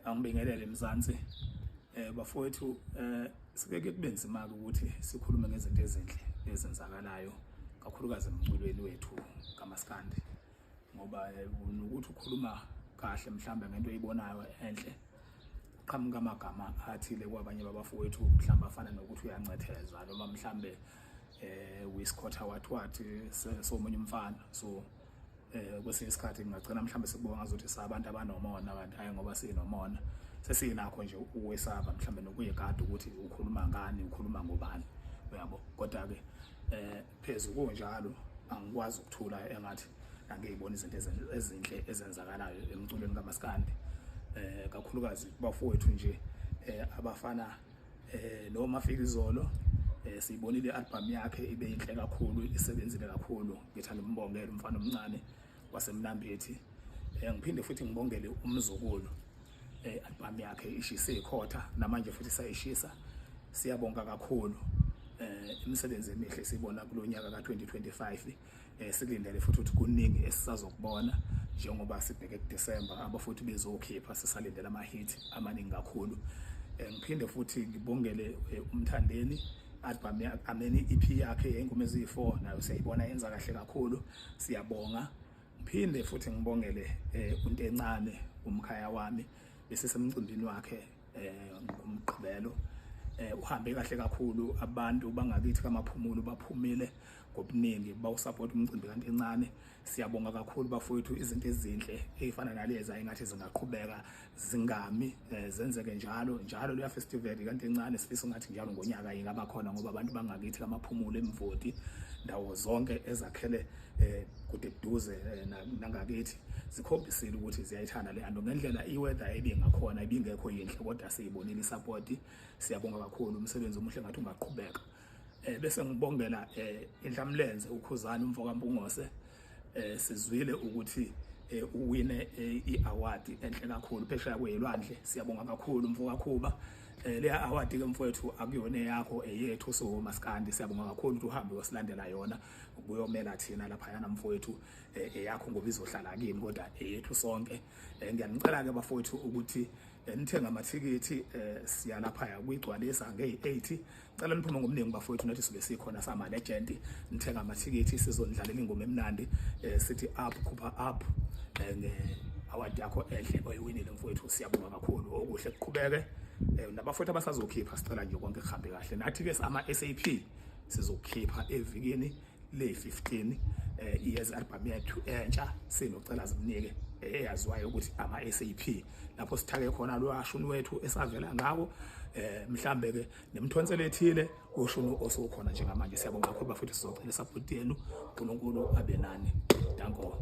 Angibingelele Mzansi. Bafowethu, sike kube nzima ukuthi sikhulume ngezinto ezinhle ezenzakalayo kakhulukazi emculweni wethu kaMaskandi, ngoba ukuthi ukhuluma kahle mhlambe ngento oyibonayo enhle qhamuka amagama athile kwabanye babafowethu mhlambe afana nokuthi uyancetheza noma mhlambe wisikotha wathi somunye umfana. So kwesinye isikhathi ngingagcina mhlambe sikubona ngazuthi sabantu abanomona, abantu hayi ngoba sinomona sesinakho nje ukwesaba mhlambe nokuyekade ukuthi ukhuluma ngani, ukhuluma ngobani, uyabo. Kodwa ke phezulu konjalo angikwazi ukuthula engathi angiyibona izinto ezinhle ezenzakalayo emculweni kaMaskandi, kakhulukazi bafowethu nje abafana noMafikizolo. Siyibonile i-album yakhe ibe inhle kakhulu, isebenzile kakhulu. Ngithanda umbongela umfana omncane waseMnambithi. Ngiphinde futhi ngibongele umzukulu, i-album yakhe ishise ikhotha namanje futhi sayishisa. Siyabonga kakhulu imisebenzi emihle sibona kulonyaka ka2025. Silindele futhi ukuthi kuningi esisazokubona njengoba sibheke kuDisemba abafuthi bezokhipha, sisalindele ama-hit amaningi kakhulu. Ngiphinde futhi ngibongele uMthandeni, album ameni EP yakhe yengoma ezi4 nayo siyayibona yenza kahle kakhulu, siyabonga. Ngiphinde futhi ngibongele uNtencane umkhaya wami besesemcimbini wakhe ngomgqibelo. Uhambe kahle kakhulu, abantu bangakithi kaMaphumulo baphumile ngobuningi bawusupport umcimbi kaNtencane. Siyabonga kakhulu bafowethu, izinto ezinhle ezifana nalezi ayingathi zingaqhubeka zingami, zenzeke njalo leya festival kaNtencane. Sifisa ngathi njalo ngonyaka ingaba khona ngoba abantu bangakithi kaMaphumulo eMvoti ndawo zonke ezakhele kude duze nangakithi zikhombisile ukuthi ziyayithanda le nto ngendlela iweather ebingakhona ibingekho yinhle, kodwa siyibonile isupport. Siyabonga kakhulu, umsebenzi omuhle ngathi ungaqhubeka. Bese ngibongela inhlamlenze uKhuzani umfokaMpungose. Sizwile ukuthi uwine i-award enhle kakhulu phesheya kweyilwandle. Siyabonga kakhulu Mfokakhuba. Leya award ke mfowethu akuyona yakho, eyethu soMaskandi. Siyabonga kakhulu ukuthi uhambe wasilandela yona ukuyomela thina lapha yana mfowethu, eyakho ngoba izohlala kimi kodwa eyethu sonke. Ngiyanicela ke bafowethu ukuthi nithenga amathikithi, siya lapha kuyigcwalisa nge8. Cela niphume ngomningi bafowethu, nathi sibe sikhona sama legend. Nithenga amathikithi sizondlalela ingoma emnandi, sithi up khupha up award yakho enhle oyiwinile mfowethu. Siyabonga kakhulu, okuhle kuqhubeke. Nabafowethu abasazokhipha sicela nje konke kuhambe kahle. Nathi ke ama-SAP sizokhipha evikini le-15 iyeza album yethu entsha sinocela zimnike eyaziwayo ukuthi ama-SAP, lapho sithake khona lo ashuni wethu esavela ngawo. Mhlambe ke nemthonsela ethile ushunu osokhona njengamanje. Siyabonga kakhulu bafowethu, sizocela support yenu. uNkulunkulu abe nani. Danko.